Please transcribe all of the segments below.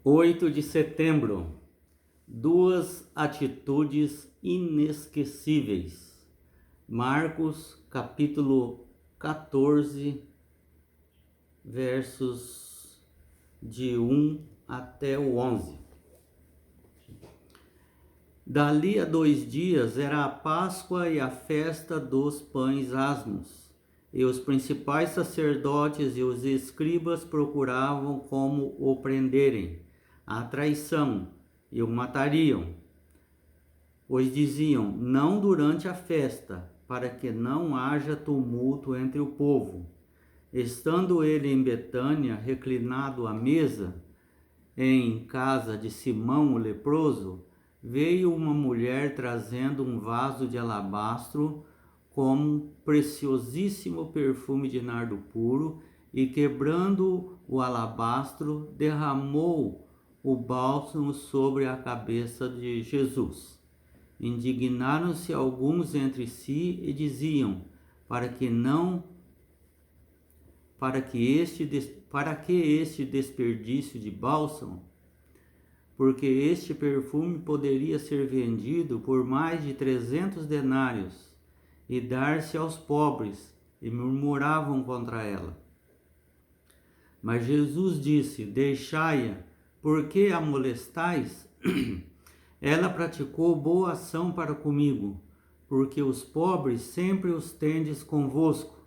8 de setembro, duas atitudes inesquecíveis. Marcos, capítulo 14, versos de 1 até o 11. Dali a 2 dias era a Páscoa e a festa dos pães asmos, e os principais sacerdotes e os escribas procuravam como o prenderem à traição e o matariam, pois diziam: não durante a festa, para que não haja tumulto entre o povo. Estando ele em Betânia, reclinado à mesa, em casa de Simão o leproso, veio uma mulher trazendo um vaso de alabastro com um preciosíssimo perfume de nardo puro, e quebrando o alabastro, derramou o bálsamo sobre a cabeça de Jesus. Indignaram-se alguns entre si e diziam: para que este desperdício de bálsamo? Porque este perfume poderia ser vendido por mais de 300 denários e dar-se aos pobres, e murmuravam contra ela. Mas Jesus disse: deixai-a, por que a molestais? Ela praticou boa ação para comigo, porque os pobres sempre os tendes convosco,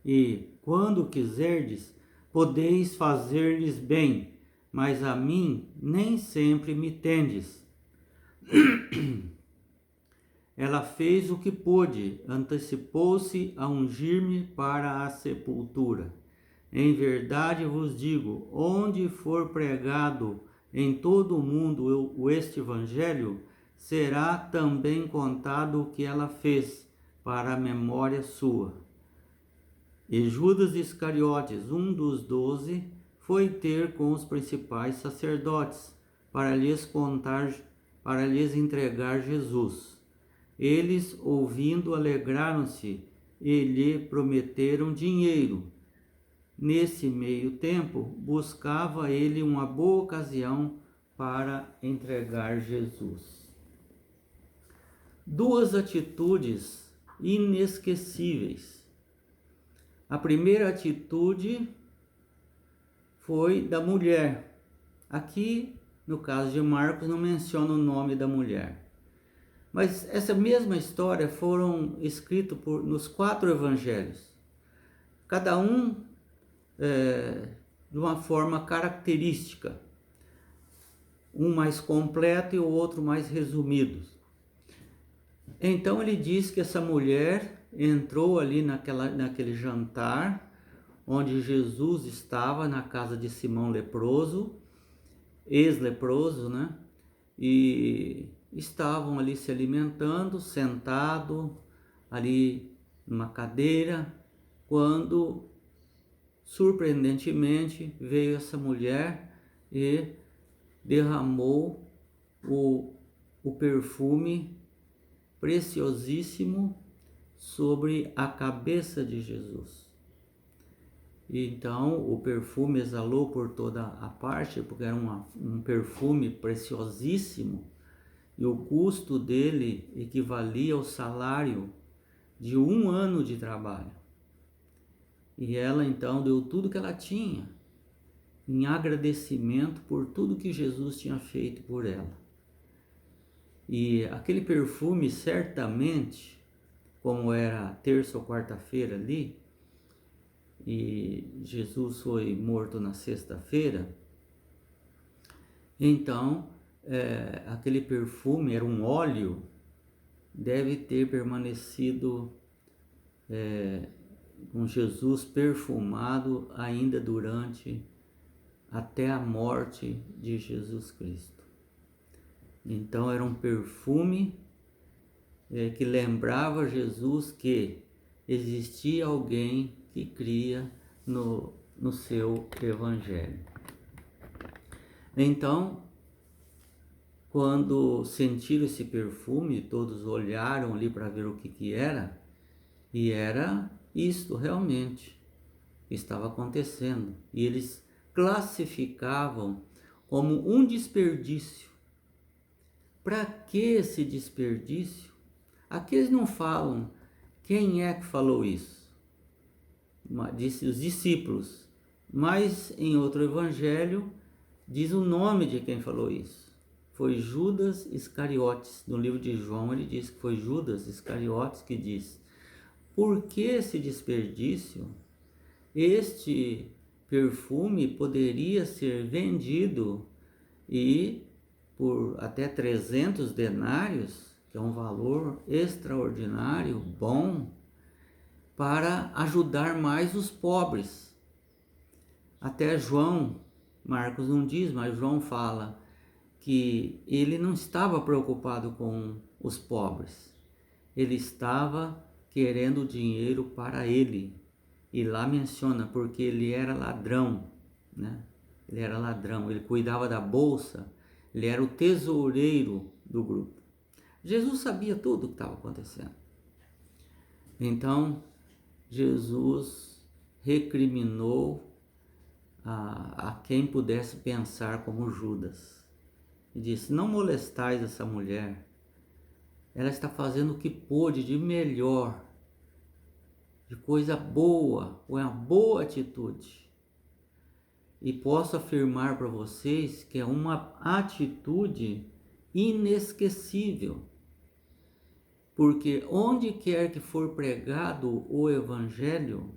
e, quando quiserdes, podeis fazer-lhes bem, mas a mim nem sempre me tendes. Ela fez o que pôde, antecipou-se a ungir-me para a sepultura. Em verdade vos digo, onde for pregado em todo o mundo este evangelho, será também contado o que ela fez, para a memória sua. E Judas Iscariotes, um dos 12, foi ter com os principais sacerdotes, para lhes entregar Jesus. Eles, ouvindo, alegraram-se e lhe prometeram dinheiro. Nesse meio tempo, buscava ele uma boa ocasião para entregar Jesus. Duas atitudes inesquecíveis. A primeira atitude foi da mulher. Aqui, no caso de Marcos, não menciona o nome da mulher. Mas essa mesma história foram escritos nos 4 evangelhos. Cada um de uma forma característica, um mais completo e o outro mais resumido. Então ele diz que essa mulher entrou ali naquele jantar onde Jesus estava, na casa de Simão leproso, ex-leproso, né? E estavam ali se alimentando, sentado ali numa cadeira, quando surpreendentemente veio essa mulher e derramou o perfume preciosíssimo sobre a cabeça de Jesus. E então o perfume exalou por toda a parte, porque era um perfume preciosíssimo, e o custo dele equivalia ao salário de 1 ano de trabalho. E ela então deu tudo que ela tinha em agradecimento por tudo que Jesus tinha feito por ela. E aquele perfume, certamente, como era terça ou quarta-feira ali, e Jesus foi morto na sexta-feira, então aquele perfume, era um óleo, deve ter permanecido com Jesus perfumado ainda até a morte de Jesus Cristo. Então era um perfume que lembrava Jesus que existia alguém que cria no seu evangelho. Então, quando sentiram esse perfume, todos olharam ali para ver o que era, e era isto realmente estava acontecendo. E eles classificavam como um desperdício. Para que esse desperdício? Aqui eles não falam quem é que falou isso, disse os discípulos, mas em outro evangelho diz o nome de quem falou isso. Foi Judas Iscariotes. No livro de João ele diz que foi Judas Iscariotes que disse: por que esse desperdício? Este perfume poderia ser vendido e por até 300 denários, que é um valor extraordinário, bom, para ajudar mais os pobres. Até João, Marcos não diz, mas João fala que ele não estava preocupado com os pobres. Ele estava querendo dinheiro para ele. E lá menciona porque ele era ladrão, né? Ele era ladrão, ele cuidava da bolsa, ele era o tesoureiro do grupo. Jesus sabia tudo o que estava acontecendo. Então, Jesus recriminou a quem pudesse pensar como Judas. E disse: não molestais essa mulher, ela está fazendo o que pôde de melhor, de coisa boa, ou é uma boa atitude. E posso afirmar para vocês que é uma atitude inesquecível. Porque onde quer que for pregado o Evangelho,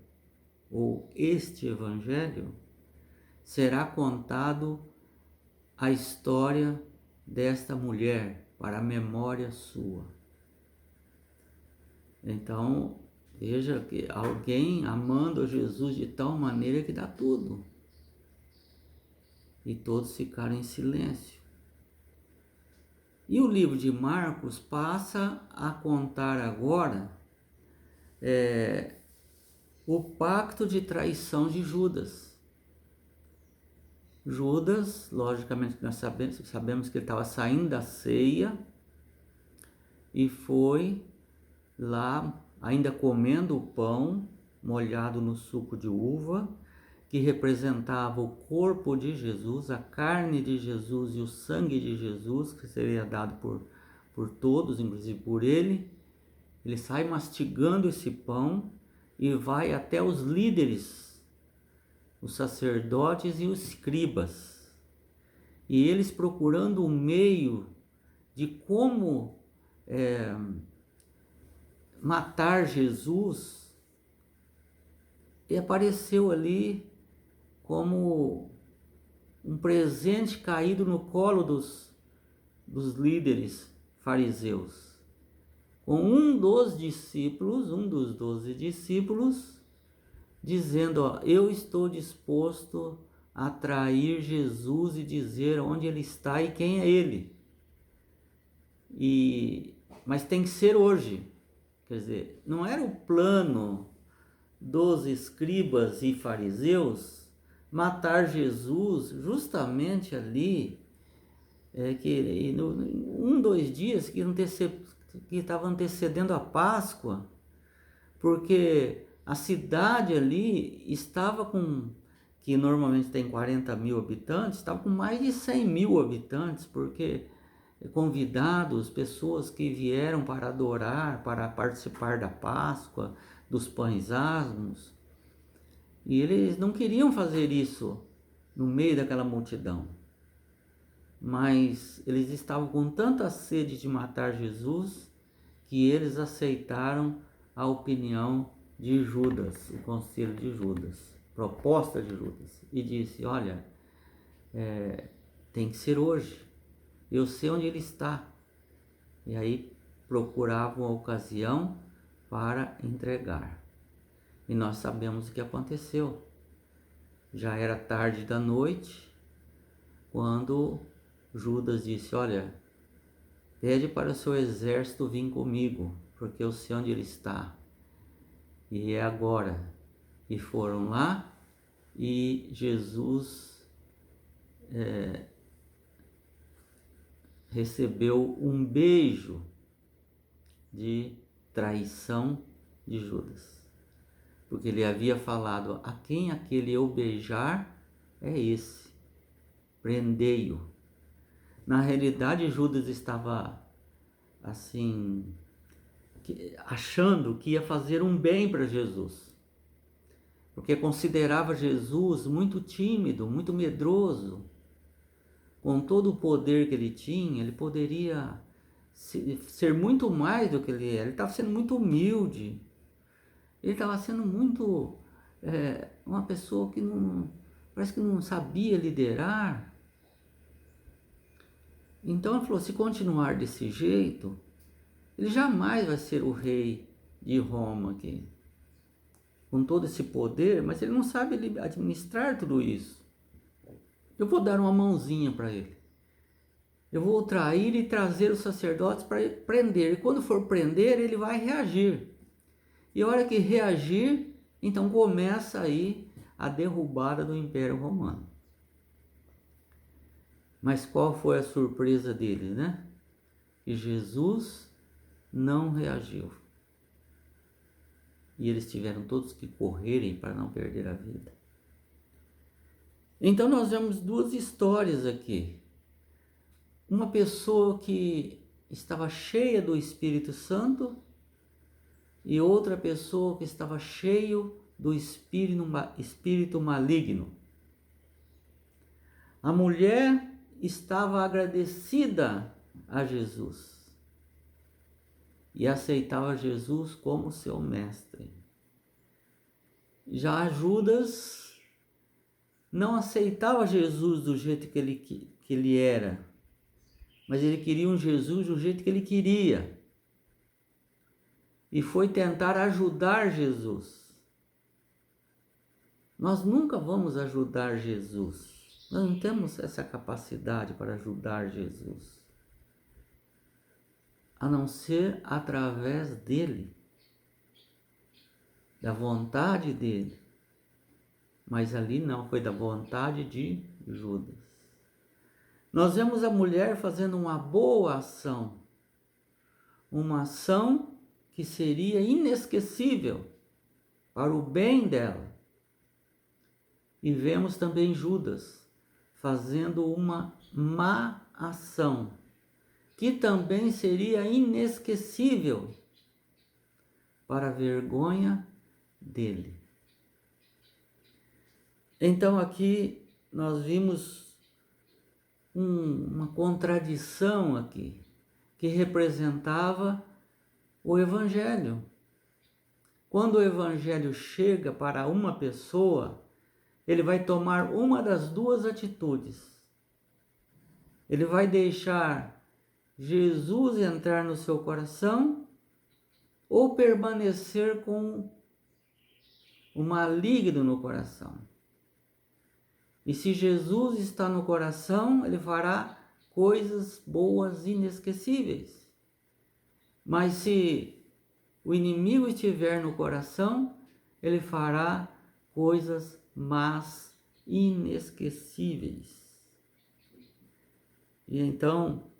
ou este Evangelho, será contado a história desta mulher para a memória sua. Então, veja que alguém amando Jesus de tal maneira que dá tudo. E todos ficaram em silêncio. E o livro de Marcos passa a contar agora o pacto de traição de Judas. Judas, logicamente nós sabemos que ele estava saindo da ceia e foi lá ainda comendo o pão molhado no suco de uva, que representava o corpo de Jesus, a carne de Jesus e o sangue de Jesus, que seria dado por todos, inclusive por ele. Ele sai mastigando esse pão e vai até os líderes, os sacerdotes e os escribas. E eles procurando um meio de como matar Jesus, e apareceu ali como um presente caído no colo dos líderes fariseus, com um dos discípulos, um dos 12 discípulos, dizendo: ó, eu estou disposto a trair Jesus e dizer onde ele está e quem é ele. Mas tem que ser hoje. Quer dizer, não era o plano dos escribas e fariseus matar Jesus justamente ali, que dois dias que estava antecedendo a Páscoa, porque a cidade ali estava que normalmente tem 40 mil habitantes, estava com mais de 100 mil habitantes, porque convidados, pessoas que vieram para adorar, para participar da Páscoa, dos pães asmos, e eles não queriam fazer isso no meio daquela multidão, mas eles estavam com tanta sede de matar Jesus que eles aceitaram a opinião de Judas, o conselho de Judas, proposta de Judas, e disse: olha, tem que ser hoje, eu sei onde ele está. E aí procuravam a ocasião para entregar. E nós sabemos o que aconteceu. Já era tarde da noite, quando Judas disse: olha, pede para o seu exército vir comigo, porque eu sei onde ele está. E é agora. E foram lá, e Jesus recebeu um beijo de traição de Judas, porque ele havia falado: a quem aquele eu beijar é esse. prendei-o. Na realidade, Judas estava assim, achando que ia fazer um bem para Jesus, porque considerava Jesus muito tímido, muito medroso. Com todo o poder que ele tinha, ele poderia ser muito mais do que ele era. Ele estava sendo muito humilde, ele estava sendo muito uma pessoa que não, parece que não sabia liderar. Então ele falou, se continuar desse jeito, ele jamais vai ser o rei de Roma aqui, com todo esse poder, mas ele não sabe administrar tudo isso. Eu vou dar uma mãozinha para ele. Eu vou trair e trazer os sacerdotes para prender. E quando for prender, ele vai reagir. E a hora que reagir, então começa aí a derrubada do Império Romano. Mas qual foi a surpresa deles, né? Que Jesus não reagiu. E eles tiveram todos que correrem para não perder a vida. Então nós vemos duas histórias aqui. Uma pessoa que estava cheia do Espírito Santo e outra pessoa que estava cheio do espírito maligno. A mulher estava agradecida a Jesus e aceitava Jesus como seu mestre. Já Judas não aceitava Jesus do jeito que ele era, mas ele queria um Jesus do jeito que ele queria. E foi tentar ajudar Jesus. Nós nunca vamos ajudar Jesus. Nós não temos essa capacidade para ajudar Jesus, a não ser através dele, da vontade dele. Mas ali não, foi da vontade de Judas. Nós vemos a mulher fazendo uma boa ação, uma ação que seria inesquecível para o bem dela. E vemos também Judas fazendo uma má ação, que também seria inesquecível para a vergonha dele. Então aqui nós vimos uma contradição aqui, que representava o Evangelho. Quando o Evangelho chega para uma pessoa, ele vai tomar uma das duas atitudes. Ele vai deixar Jesus entrar no seu coração ou permanecer com o maligno no coração. E se Jesus está no coração, ele fará coisas boas inesquecíveis. Mas se o inimigo estiver no coração, ele fará coisas más, inesquecíveis. E então,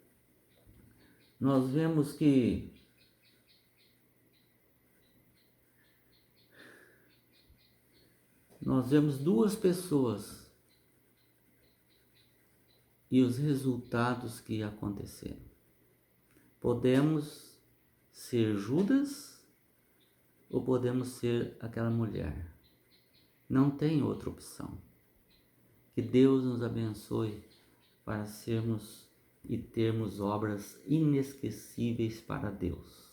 nós vemos que nós vemos duas pessoas e os resultados que aconteceram. Podemos ser Judas ou podemos ser aquela mulher. Não tem outra opção. Que Deus nos abençoe para sermos e termos obras inesquecíveis para Deus.